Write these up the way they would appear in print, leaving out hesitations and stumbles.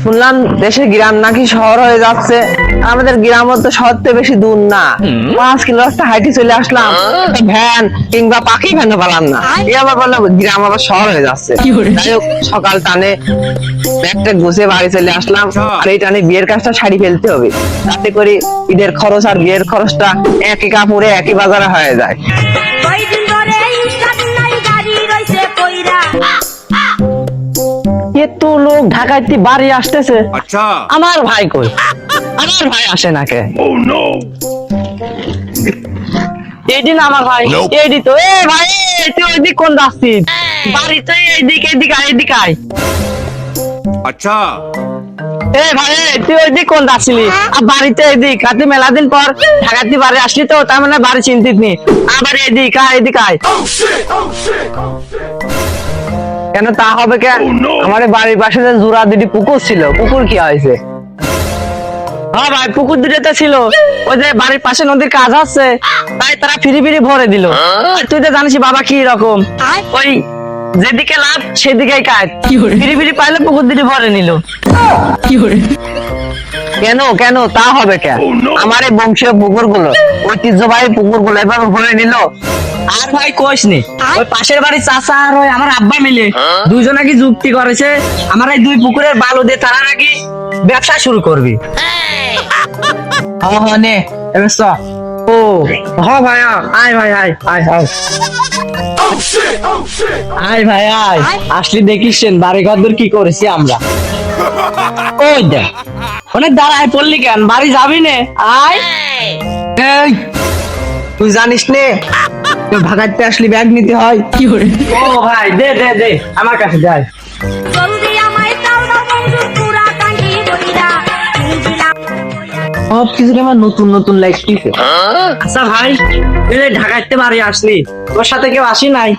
শুনলাম দেশের গ্রাম নাকি শহর হয়ে যাচ্ছে। আমাদের গ্রাম তো শহর থেকে বেশি দূর না, 5 কিলো রাস্তা হাইটে চলে আসলাম, একটা ভ্যান কিংবা পাখি ভ্যান পেলাম না। এ আবার বললাম গ্রাম আবার শহর হয়ে যাচ্ছে। যাই হোক, সকাল টানে ব্যাগটা গুছিয়ে বাড়ি চলে আসলাম। আর এই টানে বিয়ের কাজটা সারি ফেলতে হবে, যাতে করে ঈদের খরচ আর বিয়ের খরচটা একই কাপড়ে একই বাজারে হয়ে যায়। এত লোক ঢাকাইতে বাড়ি আসতেছে, अच्छा আমার ভাই কই? আমার ভাই আসে না কে? এইদিন আমার ভাই এইদি তো। এ ভাই, তুই ওইদিক কোন যাচ্ছিস? বাড়ি তো এইদিকে, এইদিকে আয়, এদিকে আয়। अच्छा এ ভাই, তুই ওইদিক কোন যাচ্ছিলি? আর বাড়িতে এদিক, আর তুই মেলা দিন পর ঢাকাতে বাড়ি আসলি তো, তার মানে বাড়ি চিন্তিত নি। আবার এদিক আয়, এদিকে আয়। কেন তা হবে কেন? আমার বাড়ির পাশে যে জোড়া দুটি পুকুর ছিল, পুকুর কি হয়েছে? হ্যাঁ ভাই, পুকুর দুটো ছিল, ওই যে বাড়ির পাশে নদীর কাজ আছে, তাই তারা ফিরি ফিরি ভরে দিল। আর তুই তো জানিস বাবা কি রকম, ওই যেদিকে লাভ সেদিকেই কাজ, ফিরি ফিরি পাইলে পুকুর দুটি ভরে নিল। কেন কেন তা হবে কেন? আমার এই বংশীয় পুকুর গুলো, ঐতিহ্যবাহী পুকুর গুলো এবার ভরে নিল। আর ভাই কোষ নি, ওই পাশের বাড়ির চাচা আর ওই আমার আব্বা মিলে দুইজন নাকি যুক্তি করেছে, আমার এই 2 পুকুরের বালু দিয়ে তারা নাকি ব্যবসা শুরু করবি। নে এবার চ। ও হ্যাঁ ভাই, আয় ভাই, আয় আয় আয় আয় ভাই, আয় আসলি দেখিস বাড়ি ঘর দূর কি করেছি আমরা। ওই দেখ, অনেক দাঁড়ায় পড়লি কেন? বাড়ি যাবি নে, আয়। এই তুই জানিস নে ভাগাইতে আসলি ব্যাগ নিতে হয়। ও ভাই, দে দে দে, আমার কাছে যাই। সব কিছু আমার নতুন নতুন লাগতেছে। আচ্ছা ভাই, তুই ঢাকাইতে বাড়ি আসলি, তোর সাথে কেউ আসি নাই?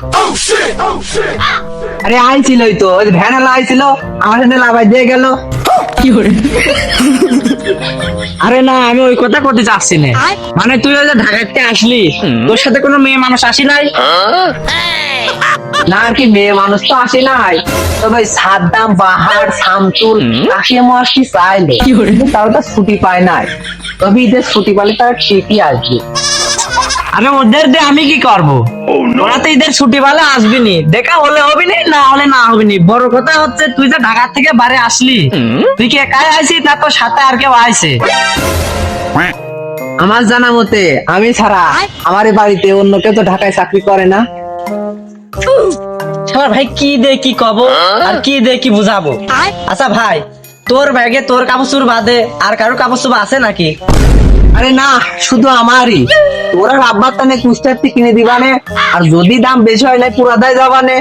আরে আইছিলই তো, ওই ভ্যান এলা আইছিল, আমার সাথে লাভাই দিয়ে গেল। আরে না, আমি ওই কথা করতে চাচ্ছি না। মানে তুই ওই যে ঢাকাইতে আসলি, তোর সাথে কোনো মেয়ে মানুষ আসি নাই? না আর কি, মেয়ে মানুষ তো আসি নাই, তবে সাদ্দাম, বাহার, শামসুল, কাশিমও আসি চাইলে, তারা তো ছুটি পায় নাই। তবে ঈদের ছুটি পালে তারা ঠিকই আসবে। আরে ওদের দিয়ে আমি কি করবো? ওরা তো ঈদের ছুটি পালে আসবি নি, দেখা হলে হবি নি, না হলে না হবি নি। বড় কথা হচ্ছে তুই যে ঢাকা থেকে বাড়ি আসলি, তুই কি একাই আইছিস না তোর সাথে আর কেউ আইছে? আমার জানা মতে আমি ছাড়া আমার বাড়িতে অন্য কেউ তো ঢাকায় চাকরি করে না। ভাই কি দে কি কব আর কি দে কি বুঝাবো? আচ্ছা ভাই, তোর ব্যাগে তোর কাপড় বাদে আর কারো কাপড় আছে নাকি? আরে না, শুধু আমারই। তোরা রাব্বার টানে কুস্তারটি কিনে দিবানে, আর যদি দাম বেশি হয় না পুরা দায় যাবানে।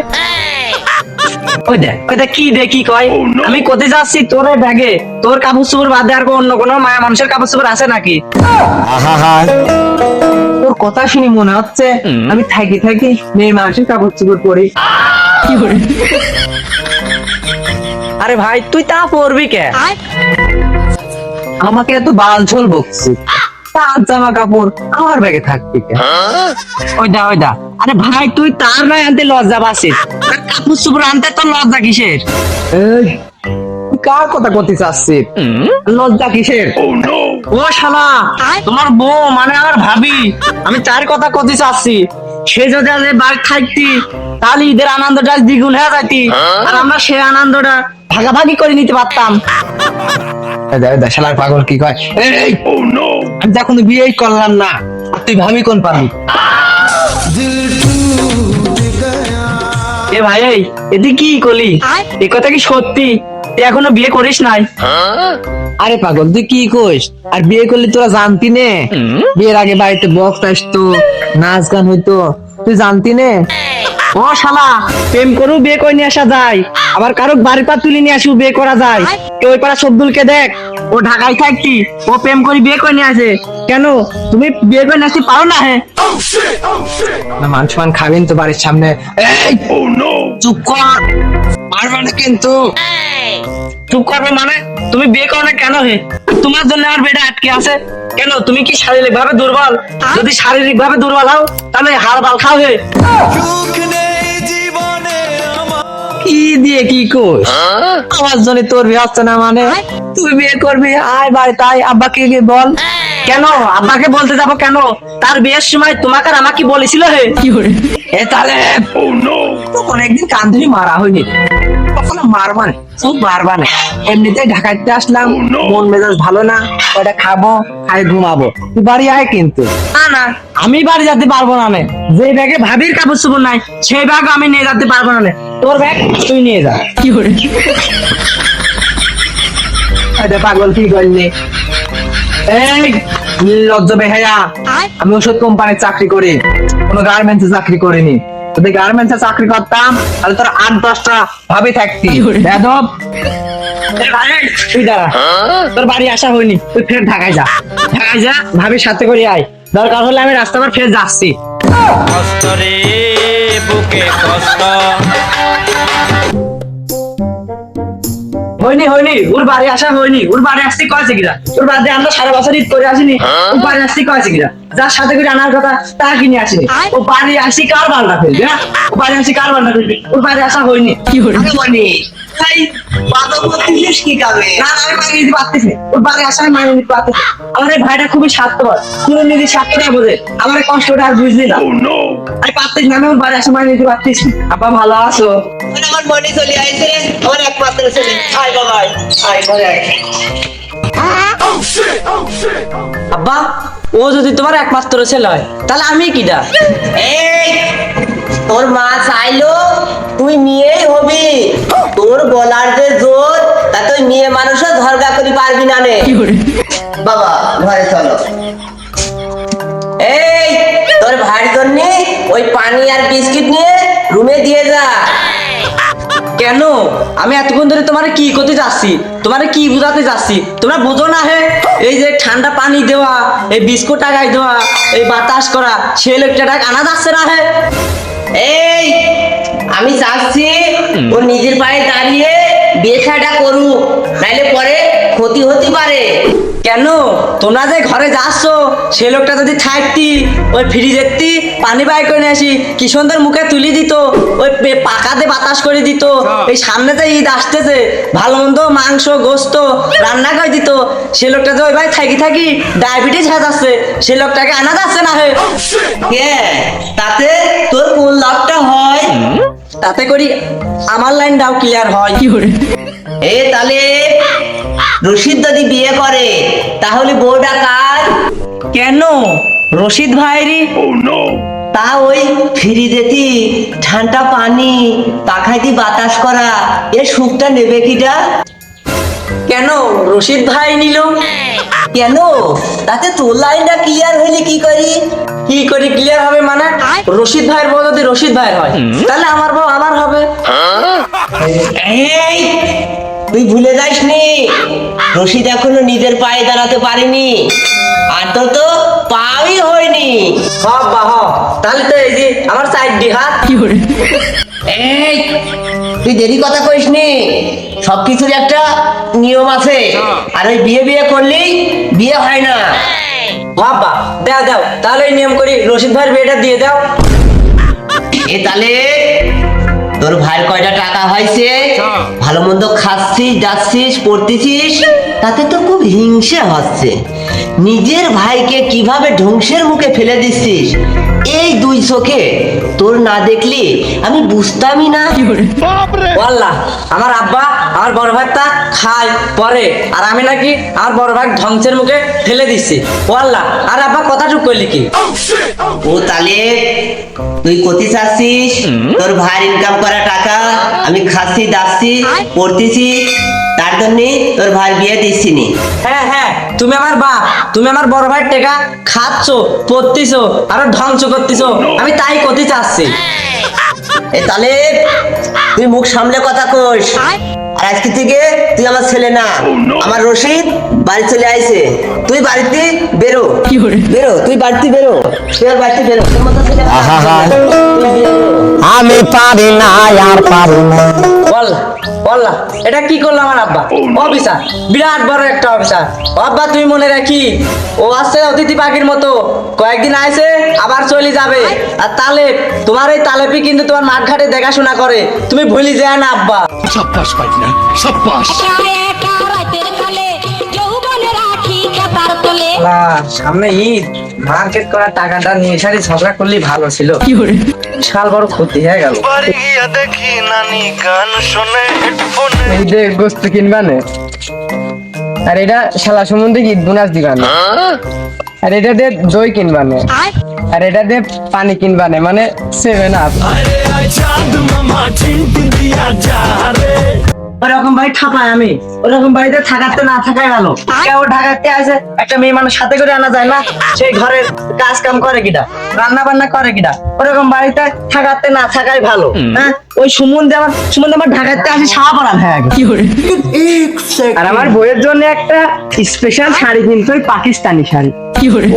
ওই দেখ, ওইটা কি দে কি কয়? আমি কোথায় যাচ্ছি? তোর ব্যাগে তোর কাপড় বাদে আর অন্য কোনো মায়া মানুষের কাপড় আছে নাকি? তোর কথা শুনি মনে হচ্ছে আমি থাকি থাকি মেয়ে মানুষের কাপড় পরি। আরে ভাই, তুই তা পরবি কে? আমাকে এত বালছল বকছি, তার জামা কাপড় আমার ব্যাগে থাকবে কে? ওইদা ওইদা। আরে ভাই, তুই তার নাই আনতে লজ্জা পাচ্ছিস, কাপড় চোপড় আনতে তোর লজ্জা কিসের? তুই কার কথা করতে চাচ্ছিস? লজ্জা কিসের? ও শালা, তোমার বউ মানে আমার ভাবি, আমি তার কথা করতে চাচ্ছি। সে যদি বাঘ থাকতি, তাহলে ঈদের আনন্দটা দ্বিগুণ হয়ে যাইতি, আর আমরা সে আনন্দটা ভাগাভাগি করে নিতে পারতাম। শালার পাগল কি কয়? আমি যখন বিয়েই করলাম না, আর তুই ভাবি কোন পাবি? এ ভাই, এদি কি করলি? এই কথা কি সত্যি? তুই এখনো বিয়ে করিস নাই? আরে পাগল, তুই কি কইস? আর বিয়ে করলি তোরা জানতি নে? বিয়ের আগে বাড়িতে বক্স আসতো, নাচ গান হইতো, তুই জানতি নে? ও শালা, প্রেম করেও বিয়ে করে নিয়ে আসা যায়, আবার কারো বাড়ির পা তুলে নিয়ে আসিও বিয়ে করা যায়। কেউ ওই পাড়া সবদুলকে দেখ, ও ঢাকায় থাকতি, ও প্রেম করে বিয়ে করে নিয়ে আসে। কেন তুমি বিয়ে করে নিয়ে আসতে পারো না? হ্যাঁ, মান সম্মান খাবেন তো বাড়ির সামনে। চুপ কর, পারবে না কিন্তু। চুপ করবে মানে? তুমি বিয়ে করো না কেন? হে, তোমার জন্য আমার বেটা আটকে আছে কেন? তুমি কি শারীরিক ভাবে দুর্বল? যদি শারীরিক ভাবে দুর্বল হও, তাহলে হাল বাল খাও। হে, কি দিয়ে কি কর আমার জন্য তোর বিয়ে হচ্ছে না মানে তুই বিয়ে করবি আয় ভাই তাই আব্বাকে গিয়ে বল কেন আব্বাকে বলতে যাবো কেন তার বিয়ের সময় তোমাকে আর আমাকে বলেছিল হে এ তাহলে তখন একদিন কান্দুরি মারা হয়নি কখনো মারবা না খুব মারবা না এমনিতে ঢাকাইতে আসলাম মন মেজাজ ভালো না ওটা খাবো খাই ঘুমাবো তুই বাড়ি আয় কিন্তু না না আমি বাড়ি যেতে পারবো না নে। যে ব্যাগে ভাবির কাপড় চোপড় নাই সেই ব্যাগ আমি নিয়ে যেতে পারবো না নে। তোর ব্যাগ তুই নিয়ে যা আরে পাগল কি করলি এই লজ্জা বেহায়া আমি ওষুধ কোম্পানির চাকরি করি কোনো গার্মেন্টসে চাকরি করিনি যদি গার্মেন্টসে চাকরি করতাম তাহলে তোর 8-10টা ভাবি থাকতি বেয়াদব এ ভাই তুই দাঁড়া তোর বাড়ি আসা হয়নি তুই ফের ঢাকায় যা ভাবির সাথে করে আয় দরকার হলে আমি রাস্তা পর ফের যাচ্ছি কষ্ট রে বুকে কষ্ট হয়নি ওর বাড়ি আসা হয়নি ওর বাড়ি আসতে কয়েছে কিনা ওর বাড়ি আমরা সারা বছর ঈদ করে আসিনি ওর বাড়ি আসতে কয়েছে কিনা যার সাথে করে আনার কথা তা কিনে আসিনি ও বাড়ি আসি কার বালটা ফেলবে হ্যাঁ ও বাড়ি আসি কার বালটা ফেলবে ওর বাড়ি আসা হয়নি তাই বাধা করতেছিস কি কামে না আমি মানিয়ে নিতে পারতেছি ওর বাড়ি আসা আমি মানিয়ে নিতে পারতেছি আমার এই ভাইটা খুবই স্বার্থপর তুই নিজের স্বার্থটা বোঝে আমার কষ্টটা আর বুঝলি না আমি পারতেছি না আমি ওর বাড়ি আসা মানিয়ে নিতে পারতেছি আপা ভালো আছো আমার মনে চলে আইছে আমার একমাত্র ছেলে আয় বাবা আয় ঘরে আয় আব্বা ও যদি তোমার একমাত্র ছেলে হয় তাহলে আমি কিডা এই তোর মা চাইলো তুই মেয়েই হবি তোর গলার যে জোর তা তুই মেয়ে মানুষও ধরগা করি পারবি না নে বাবা ঘরে চলো এই তোর ভাইয়ের জন্য ওই পানি আর বিস্কিট নিয়ে রুমে দিয়ে যা কেন আমি এতক্ষণ ধরে তোমার কি করতে যাচ্ছি তোমার কি বুঝাতে যাচ্ছি তোমরা বোঝো না হে এই যে ঠান্ডা পানি দেওয়া এই বিস্কুট টাকায় দেওয়া এই বাতাস করা সে লোকটা টাকা আনা যাচ্ছে না হে এই আমি চাচ্ছি ও নিজের পায়ে দাঁড়িয়ে বিয়ে শাটা করুক নাইলে পরে ক্ষতি হতে পারে কেন তোমরা যে ঘরে যাচ্ছ সে লোকটা যদি থাকতি ওই ফ্রিজেরতি পানি বাই করে নিয়ে আসি কি সুন্দর মুখে তুলি দিত ওই পাকাতে বাতাস করে দিত এই সামনে যে ঈদ আসতেছে ভালো মন্দ মাংস গোস্ত রান্না করে দিত সে লোকটা যে ওই ভাই থাকি ডায়াবেটিস হয়ে যাচ্ছে সে লোকটাকে আনা যাচ্ছে না হে কে তাতে তোর কোন লাভটা হয় তাতে করি আমার লাইন দাও ক্লিয়ার হয় এ তাহলে রশিদ যদি বিয়ে করে তাহলে বউটা কার কেন রশিদ ভাইরি তা ওই ফ্রিজেতি ঠান্ডা পানি পাখাইতি বাতাস করা এ সুখটা নেবে কিটা কেন রশিদ ভাই নিল কেন তাতে তোর লাইনটা ক্লিয়ার হইলে কি করি ক্লিয়ার হবে মানে রশিদ ভাইয়ের বউ যদি রশিদ ভাইয়ের হয় তাহলে আমার বউ আমার হবে এই তুই ভুলে যাস নি রশিদ এখনো নিজের পায়ে দাঁড়াতে পারেনি আর তোর তো পাই হয়নি তাহলে তো এই যে আমার সাইড হাত এই তুই দেরি কথা কইস নি সবকিছুর একটা নিয়ম আছে আর ওই বিয়ে করলেই বিয়ে হয় না বাবা দাও তাহলে এই নিয়ম করি রশিদ ভাইয়ের বিয়েটা দিয়ে দাও এ তাহলে তোর ভাইয়ের কয়টা টাকা হয়েছে ভালো মন্দ খাচ্ছিস যাচ্ছিস পড়তেছিস তাতে তো খুব হিংসে হচ্ছে নিজের ভাইকে কিভাবে ধ্বংসের মুখে ফেলে দিচ্ছিস এই দুই চোখে তোর না দেখলি আমি বুঝতামই না ওয়াল্লাহ আমার আব্বা আমার বড় ভাইটা খায় পরে আর আমি নাকি আমার বড় ভাই ধ্বংসের মুখে ফেলে দিচ্ছি ওয়াল্লাহ আর আব্বা কথা চুপ করলি কি ও তাহলে তুই কতি চাচ্ছিস তোর ভাইয়ের ইনকাম করা টাকা আমি খাচ্ছি দাচ্ছি পড়তেছি তার জন্য তোর ভাইয়ের বিয়ে দিচ্ছি নি হ্যাঁ তুমি আমার বাপ তুমি আমার বড় ভাইয়ের টাকা খাচ্ছ পড়তেছো আর ধ্বংস করতেছো আমি তাই করতে চাচ্ছি এ তাহলে তুই মুখ সামলে কথা কইস আর আজকে থেকে তুই আমার ছেলে না আমার রশিদ বাড়ি চলে আইছে তুই বাড়িতে বেরো বেরো, তুই বাড়িতে বেরো, তুই আর বাড়িতে বেরো, তোর মতো ছেলে আমার লাগবে না। তুই বেরো। আমি পারি না আর পারি না। বল বল না, এটা কি করলো আমার আব্বা? অফিসার, বিরাট বড় একটা অফিসার। আব্বা তুমি মনে রাখি, ও আসছে অতিথি পাখির মতো, কয়েকদিন আইছে আবার চলে যাবে। আর তালেব, তোমার এই তালেবই কিন্তু তোমার মাঠ ঘাটে দেখাশোনা করে, তুমি ভুলি যায় না আব্বা। সামনে ঈদ, মার্কেট করার টাকাটা নিয়ে সারি ঝগড়া করলেই ভালো ছিল। বিশাল বড় ক্ষতি হয়ে গেল। এই যে গোস্ত কিনবানে, আর এটা শালা সম্বন্ধে ঈদ বোনাস দিবানে, আর এটা দিয়ে দই কিনবানে, আর এটা দিয়ে পানি কিনবানে, মানে 7 আপ। ওরকম ভাই ঠাপায় আমি, ওরকম বাড়িতে থাকাতে না থাকাই ভালো। কেউ ঢাকাতে আসে, একটা মেয়ে মানুষ সাথে করে আনা যায় না? সেই ঘরের কাজ কাম করে কিটা, রান্না বান্না করে কিটা? ওরকম বাড়িতে থাকাতে না থাকাই ভালো। হ্যাঁ, ওই সুমন আমার ঢাকাতে আসে সাহা পড়ান হয়ে গেছে। আর আমার বইয়ের জন্য একটা স্পেশাল শাড়ি কিনতে, ওই পাকিস্তানি শাড়ি।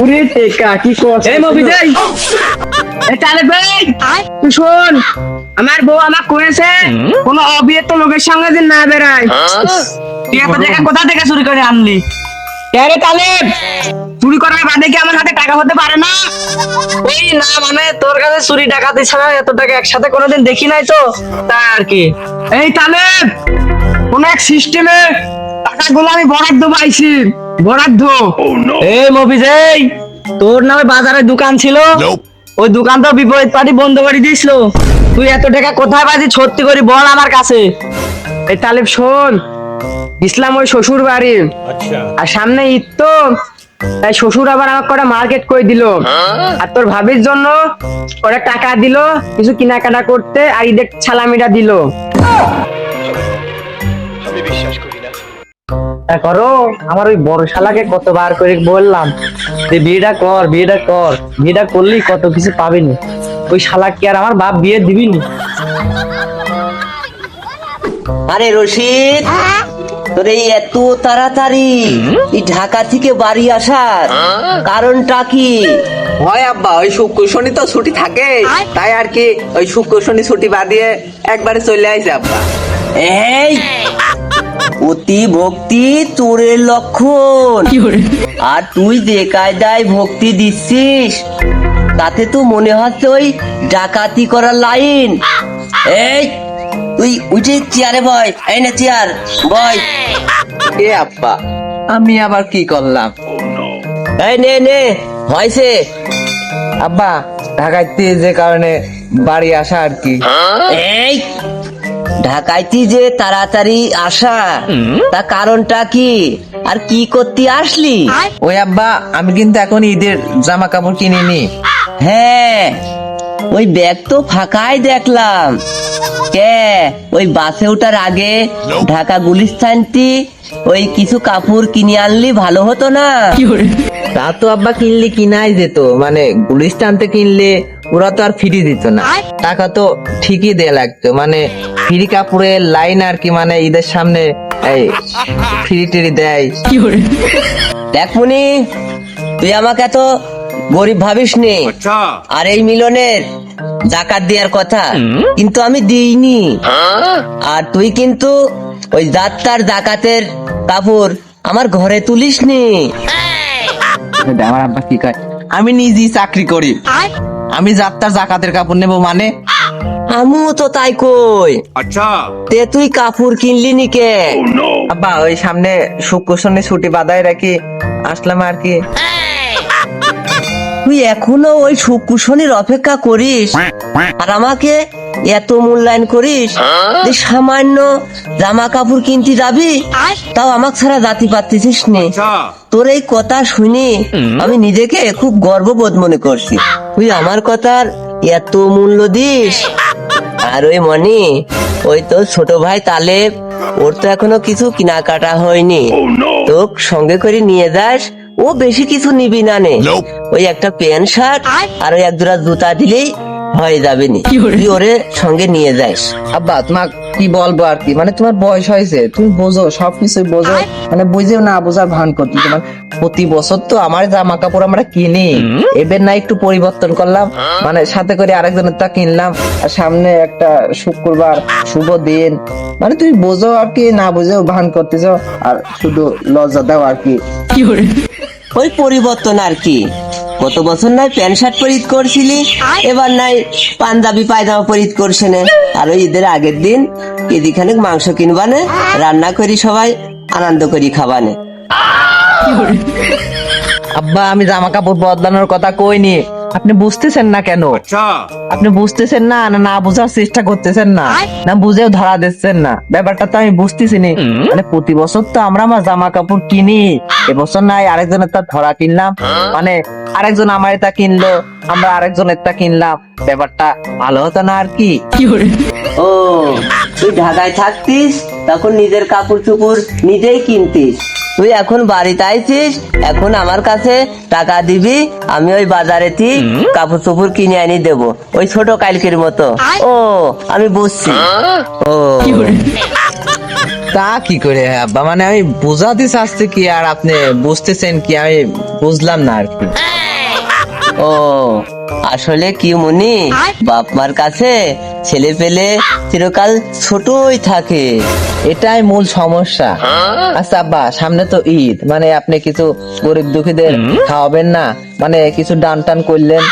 ওরে টেকা কি করছ? এই মফিজ, এই তালে ভাই তুই শোন, আমার বউ আমাকে কয়েছে কোন অবিবাহিত লোকের সঙ্গে যে না বেড়ায়। তুই এত টাকা কোথা থেকে চুরি করে আনলি? কে তালেব, চুরি করার বাদে কি আমার হাতে টাকা হতে পারে না? ওই না, মানে তোর কাছে চুরি ডাকাতি ছাড়া এত টাকা একসাথে কোনোদিন দেখি নাই তো, তা আর কি। এই তালেব, কোন এক সিস্টেমে টাকাগুলো আমি বরাদ্দ পাইছি, বরাদ্দ। এই মফিজ, এই তোর নামে বাজারে দোকান ছিল, ওই দোকান তো বিপরীত পার্টি বন্ধ করে দিয়েছিল। তুই এত টাকা কোথায় পাইছিস সত্যি করে বল আমার কাছে। এই তালেব শোন, ইসলাম ওই শ্বশুর বাড়ি, আর সামনে ঈদ তো, তাই শ্বশুর আবার আমাকে কটা মার্কেট করে দিল, আর তোর ভাবির জন্য ওরা টাকা দিল কিছু কেনাকাটা করতে, আর ঈদের সালামিটা দিল। করো, আমার ওই বড় শালাকে কতবার করে বললাম যে বিয়েটা কর, বিয়েটা কর, বিয়েটা করলেই কত কিছু পাবিনি। ওই শালা কি আর আমার বাপ বিয়ে দিবিনি? আরে রশিদ, তোর এই এত তাড়াতাড়ি এই ঢাকা থেকে বাড়ি আসার কারণটা কি? হয় আব্বা, ওই শুক্র শনি তো ছুটি থাকে, তাই আর কি ওই শুক্র শনি ছুটি বাদ দিয়ে একবারে চলে আইছে আব্বা। এই অতি ভক্তি চোরের লক্ষণ, আর তুই যে কায়দায় ভক্তি দিচ্ছিস তাতে তো মনে হচ্ছে ওই ডাকাতি করার লাইন। এই তুই উঠে চেয়ারে বয়, এই না চেয়ার বয়। এ আব্বা, আমি আবার কি করলাম? এই নে নে, হয়েছে। আব্বা, ঢাকাইতে যে কারণে বাড়ি আসা আর কি। এই ঢাকাইতে যে তাড়াতাড়ি আসা, তা কারণটা কি, আর কি করতে আসলি? ওই আব্বা, আমি কিন্তু এখন ঈদের জামা কাপড় কিনিনি। হ্যাঁ, ওই ব্যাগ তো ফাঁকাই দেখলাম। কে ওই বাসে ওঠার আগে ঢাকা গুলিস্তানটি ওই কিছু কাপড় কিনে আনলি ভালো হতো না? তা তো আব্বা কিনলে কিনাই যেত, মানে গুলিস্তানতে কিনলে ওরা তো আর ফ্রি দিত না, টাকা তো ঠিকই দেয়া লাগতো, মানে ফ্রি কাপড়ের লাইন আর কি, মানে ঈদের সামনে এই ফ্রি টিরি দেয়। দেখ মুনি, তুই আমাকে এত গরিব ভাবিস নে। अच्छा আর এই মিলনের জাকাত দেওয়ার কথা কিন্তু আমি দিইনি, আর তুই কিন্তু ওই যাত্রার জাকাতের কাপড় আমার ঘরে তুলিস নি। আমার আব্বা কি কয়, আমি নিজেই চাকরি করি, আমি যাত্রার জাকাতের কাপড় নেবো মানে? আমিও তো তাই কই, अच्छा তে তুই কাপড় কিনলি নি কে? আব্বা, ওই সামনে শুক্র শনি ছুটি বাদায় রাখি আসলাম আর কি। তুই এখনো ওই শুক্র শনির অপেক্ষা করিস, আর আমাকে এত মূল্যায়ন করিস যে সামান্য জামা কাপড় কিনতে যাবি, তাও আমাকে ছাড়া জাতি পাচ্ছিস নে। अच्छा তোর এই কথা শুনি আমি নিজেকে খুব গর্ববোধ মনে করছি। তুই আমার কথার এত মূল্য দিস। আর ওই মনি, ওই তোর ছোট ভাই তালেব, ওর তো এখনো কিছু কেনাকাটা হয়নি, তোক সঙ্গে করে নিয়ে যাস, ও বেশি কিছু নিবি না নে, ওই একটা প্যান্ট শার্ট আর ওই এক জোড়া জুতা দিলেই হয়ে যাবে নি, তুই ওরে সঙ্গে নিয়ে যাস। আব্বা তোমার কি বলবো আর কি, মানে তোমার বয়স হয়েছে, তুমি বোঝো, সবকিছু বোঝো, মানে বুঝেও না বোঝার ভান করতে। তোমার প্রতি বছর তো আমার জামা কাপড় আমরা কিনি, এবার না একটু পরিবর্তন করলাম, মানে সাথে করে আরেকজনের তা কিনলাম, আর সামনে একটা শুক্রবার শুভ দিন, মানে তুমি বোঝো আর কি, না বুঝেও ভান করতেছ, আর শুধু লজ্জা দাও আর কি। ওই পরিবর্তন আর কি, গত বছর নাই প্যান্ট শার্ট পরিত করছিলি, এবার নাই পাঞ্জাবি পায়জামা পরিত করছে না। আর ওই ঈদের আগের দিন কেজি খানিক মাংস কিনবানে, রান্না করি সবাই আনন্দ করি খাবানে। আব্বা আমি জামা কাপড় বদলানোর কথা কইনি, আপনি বুঝতেছেন না কেন? अच्छा আপনি বুঝতেছেন না, না না বোঝার চেষ্টা করতেছেন না, না বুঝেও ধরা দিচ্ছেন না, ব্যাপারটা তো আমি বুঝতেছি নি। মানে প্রতি বছর তো আমরা আমার জামা কাপড় কিনি, এবছর নাই আরেকজনের তা ধরা কিনলাম, মানে আরেকজন আমার তা কিনলো, আমরা আরেকজনের তা কিনলাম, ব্যাপারটা ভালো হতো না আর কি। ও তুই ঢাকায় থাকতিস তখন নিজের কাপড় চোপড় নিজেই কিনতিস, তুই এখন বাড়িতে আইছিস, এখন আমার কাছে টাকা দিবি, আমি ওই বাজারে কাপড় চোপড় কিনে আনি দেবো, ওই ছোট কালকের মতো। ও আমি বুঝছি। ও তা কি করে আব্বা, মানে আমি বুঝাতে চাচ্ছি কি, আর আপনি বুঝতেছেন কি, আমি বুঝলাম না আর কি। ও আসলে কি মুনি, বাপ মার কাছে ছেলে পেলে চিরকাল ছোটই থাকে, এটাই মূল সমস্যা। আচ্ছা আব্বা সামনে তো ঈদ, মানে আপনি কিছু গরিব দুঃখীদের খাওয়াবেন না, মানে কিছু দান টান করলেন?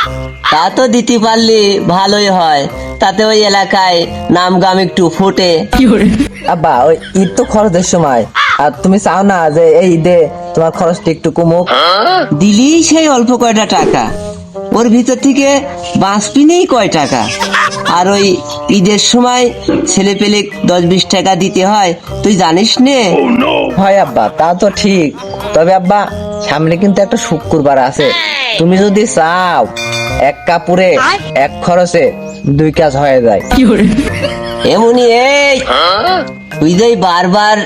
তা তো দিতে পারলি ভালোই হয়, তাতে ওই এলাকায় নাম গাম একটু ফোটে। আব্বা ওই ঈদ তো খরচের সময়, আর তুমি চাও না যে এই ঈদে তোমার খরচটা একটু কমুক? দিলি সেই অল্প কয়টা টাকা, ওর ভিতর থেকে বাঁচবি নেই কয় টাকা। আর ওই ঈদের সময় ছেলে পেলে 10-20 টাকা দিতে হয়, তুই জানিস নে? হয় আব্বা তা তো ঠিক, তবে আব্বা সামনে কিন্তু একটা শুক্রবার আছে, তুমি যদি চাও এক কাপড়ে এক খরচে দুই কাজ হয়ে যায়। এমনি এই তুই যে বারবার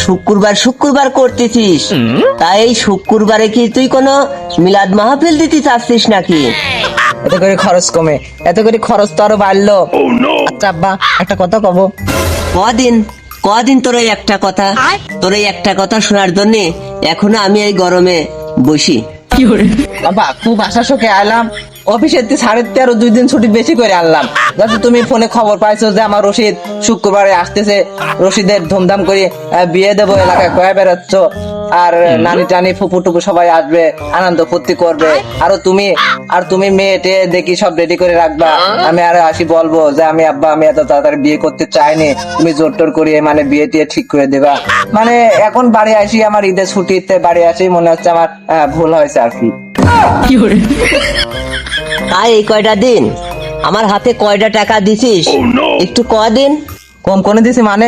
শুক্রবার শুক্রবার করতেছিস, তাই এই শুক্রবারে কি তুই কোনো মিলাদ মাহফিল দিতে চাচ্ছিস নাকি? এতে করে খরচ কমে, এতে করে খরচ তো আরো বাড়লো। আচ্ছা আব্বা একটা কথা কব। কদিন তোর এই একটা কথা, তোর এই একটা কথা শোনার জন্য এখনো আমি এই গরমে বসি। বাবা খুব আশা শোকে আইলাম, অফিসের 13.5 2 দিন ছুটি বেশি করে আনলাম, যাতে তুমি ফোনে খবর পাইছো যে আমার রশিদ শুক্রবারে আসতেছে, রশিদের ধুমধাম করে বিয়ে দেবো, এলাকায় কয়ে বেড়াচ্ছ, আর নানি টানি ফুপু টুপু সবাই আসবে, আনন্দ ফুর্তি করবে, আর তুমি মেয়েটে দেখি সব রেডি করে রাখবা, আমি আর আসি বলবো যে আমি আব্বা আমি এত তাড়াতাড়ি বিয়ে করতে চাইনি, তুমি জোর টোর করিয়ে মানে বিয়ে টিয়ে ঠিক করে দেবা। মানে এখন বাড়ি আসি, আমার ঈদের ছুটিতে বাড়ি আসি, মনে হচ্ছে আমার ভুল হয়েছে আর কি। তাই এই কয়টা দিন আমার হাতে কয়টা টাকা দিছিস একটু কদিন? কম করে দিছি, মানে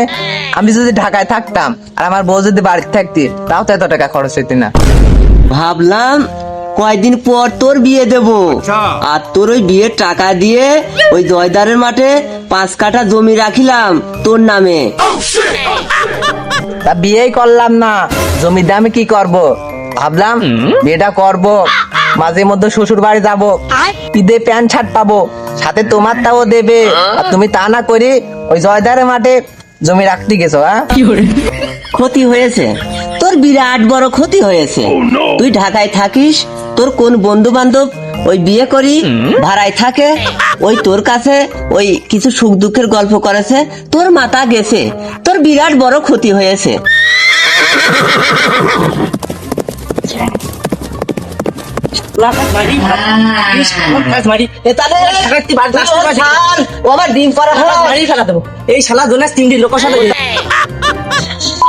আমি যদি ঢাকায় থাকতাম আর আমার বউ যদি বাড়িতে থাকতি, তাও তো এত টাকা খরচ হইতি না। ভাবলাম কয়দিন পর তোর বিয়ে দেব, আর তোর ওই বিয়ের টাকা দিয়ে ওই জয়দারের মাঠে 5 কাঠা জমি রাখিলাম তোর নামে। তা বিয়েই করলাম না, জমি দিয়ে আমি কি করব? ভাবলাম বিয়েটা করব, মাঝে মধ্যে শ্বশুর বাড়ি যাবো, ঈদে প্যান্ট শার্ট পাবো, সাথে তোমার তাও দেবে, আর তুমি তা না করে ওই জয়দারের মাঠে জমি রাখতে গেছো। হ্যাঁ ক্ষতি হয়েছে তোর, বিরাট বড় ক্ষতি হয়েছে। তুই ঢাকায় থাকিস, তোর কোন বন্ধু বান্ধব ওই বিয়ে করি ভাড়ায় থাকে, ওই তোর কাছে ওই কিছু সুখ দুঃখের গল্প করেছে, তোর মাথা গেছে, তোর বিরাট বড় ক্ষতি হয়েছে।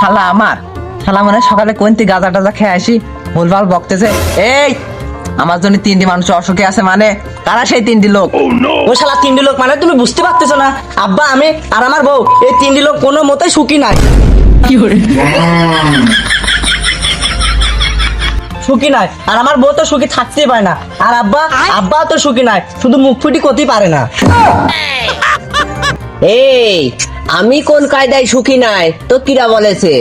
শালা আমার শালা মানে সকালে কোনটি গাঁজা টাজা খেয়ে আসি, ভুলভাল বকতেছে। এই আমার জন্য 3টি মানুষ অসুখে আছে, মানে কারা সেই 3টি লোক? ও শালা 3টি লোক মানে তুমি বুঝতে পারতেছো না? আব্বা আমি আর আমার বউ, এই 3টি লোক কোনো মতেই সুখী নাই। সুখী নাই, আর আমার বউ তো সুখী থাকতেই পারে না, আর আব্বা তো সুখী নাই, শুধু মুখ ফুটি করতেই পারে না। এই আমি কোন কায়দায় সুখী নাই তো কিরা বলেছে?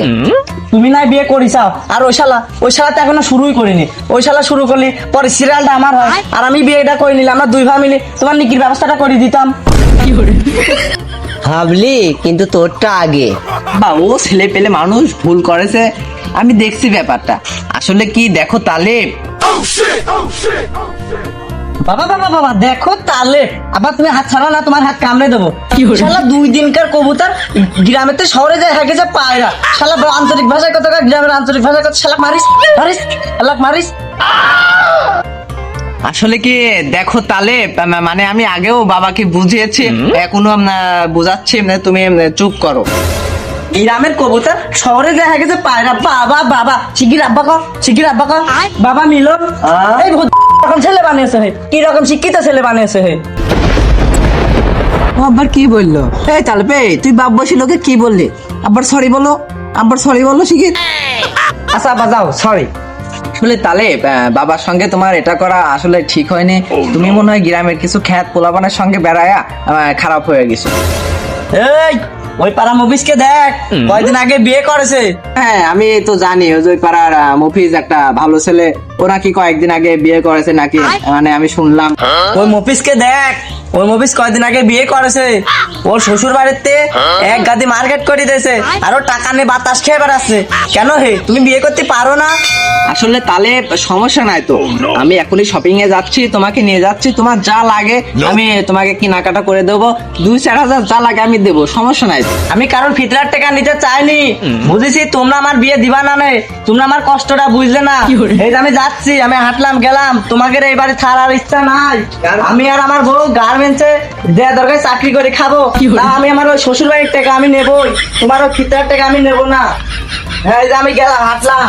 তুমি নাই বিয়ে করিসাও, আর ওই শালা তো এখনো শুরুই করিনি। ওই শালা শুরু করলি, পরে সিরিয়ালটা আমার হয়, আর আমি বিয়েটা করে নিলাম, আমরা দুই ভাই মিলে তোমার নিকির ব্যবস্থাটা করে দিতাম। ভাবলি কিন্তু তোরটা আগে। বা ও ছেলে পেলে মানুষ ভুল করেছে, আমি দেখছি ব্যাপারটা। আসলে কি দেখো তালেব, বাবা বাবা বাবা দেখো তাহলে আবার তুমি হাত ছাড়া না, তোমার হাত কামড়ে দেবো। শালা 2 দিনকার কবুতর গ্রামের থেকে শহরে যায়, হাঁকে যায় পায়রা। শালা আঞ্চলিক ভাষায় কত, গ্রামের আঞ্চলিক ভাষায় কত, শালা মারিস মারিস শালাক মারিস। আসলে কি দেখো তালেব, মানে আমি আগেও বাবাকে বুঝিয়েছি, এখনো বোঝাচ্ছি, তুমি চুপ করো। গ্রামের কবুতর শহরে যায়, হাঁকে যায় পায়রা। বাবা বাবা শিগগির আব্বা কর, শিগগির আব্বা কর। বাবা মিলন এই রকম ছেলে বানিয়েছে হে, কি রকম শিক্ষিত ছেলে বানিয়েছে হে। ও আবার কি বললো? এই তালেব, তুই বাপ বসি লোকে কি বললি? আবার সরি বলো, আবার সরি বলো শিখির। আচ্ছা আব্বা যাও, সরি। আসলে তালেব, বাবার সঙ্গে তোমার এটা করা আসলে ঠিক হয়নি। তুমি মনে হয় গ্রামের কিছু খ্যাত পোলাপানের সঙ্গে বেড়ায়া খারাপ হয়ে গেছো। এই ওই পাড়া মুভিসকে দেখ, কয়দিন আগে বিয়ে করেছে। হ্যাঁ আমি তো জানি, ওই পাড়ার মফিজ একটা ভালো ছেলে, ওরা কি কয়েকদিন আগে বিয়ে করেছে নাকি, মানে আমি শুনলাম। ওই মফিসকে দেখ, ওই মফিস কয়দিন আগে বিয়ে করেছে। ওর শ্বশুর বাড়িতে এক গাদি মার্কেট করে দিয়েছে, আর ও টাকা নিয়ে বাতাস খেয়ে বেড়াচ্ছে। কেন হে, তুমি বিয়ে করতে পারো না? আসলে তাহলে সমস্যা নাই তো, আমি এখনই শপিং এ যাচ্ছি, তোমাকে নিয়ে যাচ্ছি, তোমার যা লাগে আমি তোমাকে কেনাকাটা করে দেবো, 2-4 হাজার যা লাগে আমি দেবো, সমস্যা নাই। আমি কারণ ফিতরার টাকা নিতে চাইনি, বুঝেছি তোমরা আমার বিয়ে দিবা না নে, তোমরা আমার কষ্টটা বুঝলে না। এই যে আমি যাচ্ছি, আমি হাঁটলাম গেলাম, তোমাকে এইবারে ছাড়ার ইচ্ছা নাই। আমি আর আমার বউ গার্মেন্টসে দেয়া দরকার চাকরি করে খাবো, তা আমি আমার ওই শ্বশুর বাড়ির টাকা আমি নেবই, তোমার ওই ফিতরার টাকা আমি নেবো না। এই যে আমি গেলাম, হাঁটলাম।